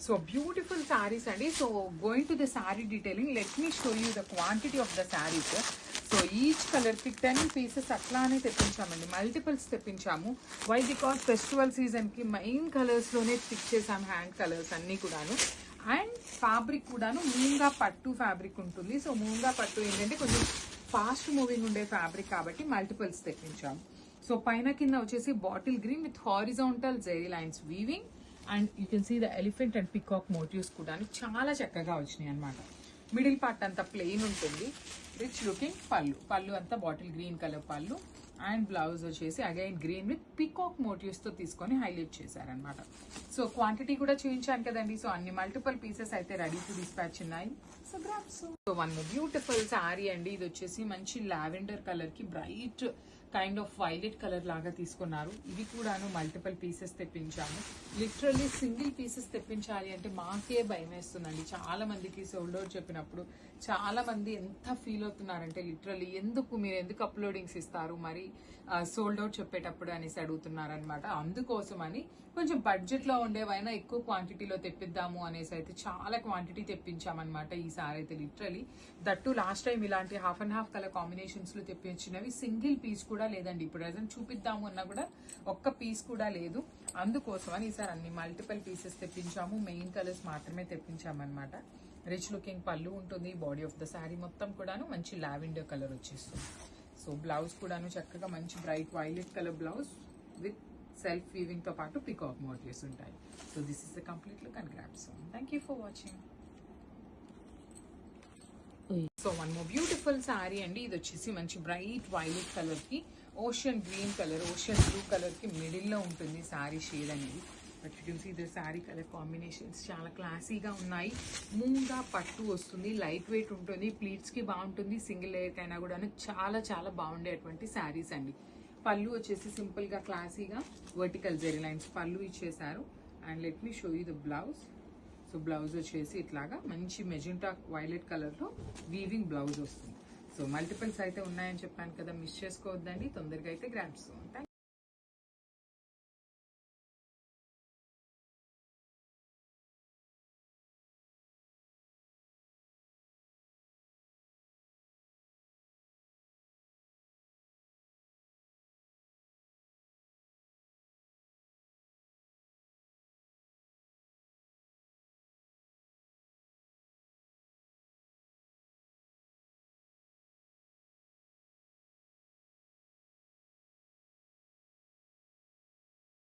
So beautiful saris అండి. So going to the sorry detailing, let me show you the quantity of the saris. So each కలర్కి 10 pieces అట్లానే తెప్పించామండి, multiples తెప్పించాము. Why? Because festival సీజన్కి main కలర్స్లోనే pick చేసాము, hand colours అన్నీ కూడాను. And fabric కూడాను మూంగా పట్టు fabric ఉంటుంది. సో మూంగా పట్టు ఏంటంటే కొంచెం ఫాస్ట్ మూవింగ్ ఉండే ఫ్యాబ్రిక్ కాబట్టి మల్టిపుల్స్ తెప్పించాము. సో పైన కింద వచ్చేసి bottle green with horizontal zari lines weaving, and you can see the elephant and peacock motives కూడా చాలా చక్కగా వచ్చినాయి అనమాట. మిడిల్ పార్ట్ అంతా ప్లెయిన్ ఉంటుంది. రిచ్ లుకింగ్ పళ్ళు అంతా bottle green colour pallu, and blouse వచ్చేసి again green with peacock motives తో తీసుకొని హైలైట్ చేశారనమాట. సో క్వాంటిటీ కూడా చూపించాను కదండి. సో అన్ని మల్టిపుల్ పీసెస్ అయితే రెడీ టు డిస్పాచ్ ఉన్నాయి. So grapes. So one beautiful sorry అండి. ఇది వచ్చేసి మంచి లావెండర్ కలర్ కి bright kind of violet colour లాగా తీసుకున్నారు. ఇవి కూడాను మల్టిపుల్ పీసెస్ తెప్పించాము. లిటరల్లీ సింగిల్ పీసెస్ తెప్పించాలి అంటే మాకే భయం వేస్తుందండి. చాలా మందికి సోల్డ్ అవుట్ చెప్పినప్పుడు చాలా మంది ఎంత ఫీల్ అవుతున్నారంటే, లిటరల్లీ మీరు ఎందుకు అప్లోడింగ్స్ ఇస్తారు మరి సోల్డ్ అవుట్ చెప్పేటప్పుడు అనేసి అడుగుతున్నారు అనమాట. అందుకోసమని కొంచెం బడ్జెట్ లో ఉండేవైనా ఎక్కువ క్వాంటిటీలో తెప్పిద్దాము అనేసి అయితే చాలా క్వాంటిటీ తెప్పించామన్నమాట ఈసారి అయితే. లిటరల్లీ దట్టు లాస్ట్ టైం ఇలాంటి half and half colour combinations లో తెప్పించినవి సింగిల్ పీస్ కూడా లేదండి. ఇప్పుడు ప్రజెంట్ చూపిద్దాము అన్నా కూడా ఒక్క పీస్ కూడా లేదు. అందుకోసమని ఈసారి అన్ని మల్టిపుల్ పీసెస్ తెప్పించాము. మెయిన్ కలర్స్ మాత్రమే తెప్పించామన్నమాట. రిచ్ లుకింగ్ పళ్ళు ఉంటుంది. బాడీ ఆఫ్ ద శారీ మొత్తం కూడాను మంచి లావెండర్ కలర్ వచ్చేస్తుంది. సో బ్లౌజ్ కూడాను చక్కగా మంచి bright violet colour blouse with self weaving తో పాటు పికాక్ మోటివ్స్ ఉంటాయి. So this is the complete look and గ్రాప్స్. Thank you for watching. So one more beautiful sorry అండి. ఇది వచ్చేసి మంచి బ్రైట్ వైలెట్ కలర్ కి ocean green colour, ocean blue colour కి మిడిల్ లో ఉంటుంది సారీ షేడ్ అనేది. But you can see the sari colour combinations చాలా క్లాసీగా ఉన్నాయి. మూంగా పట్టు వస్తుంది, లైట్ వెయిట్ ఉంటుంది, ప్లీట్స్ కి బాగుంటుంది, సింగిల్ లేయర్ కైనా కూడా చాలా చాలా బాగుండేటువంటి శారీస్ అండి. పళ్ళు వచ్చేసి సింపుల్ గా క్లాసీగా వర్టికల్ జెరీ లైన్స్ పళ్ళు ఇచ్చేసారు. And let me show you the blouse. So blouse వచ్చేసి ఇట్లాగా మంచి మెజెంటా వైలెట్ కలర్ లో వీవింగ్ బ్లౌజ్ వస్తుంది. సో మల్టిపుల్స్ అయితే ఉన్నాయని చెప్పాను కదా, మిస్ చేసుకోవద్దండి. తొందరగా అయితే గ్రాప్స్.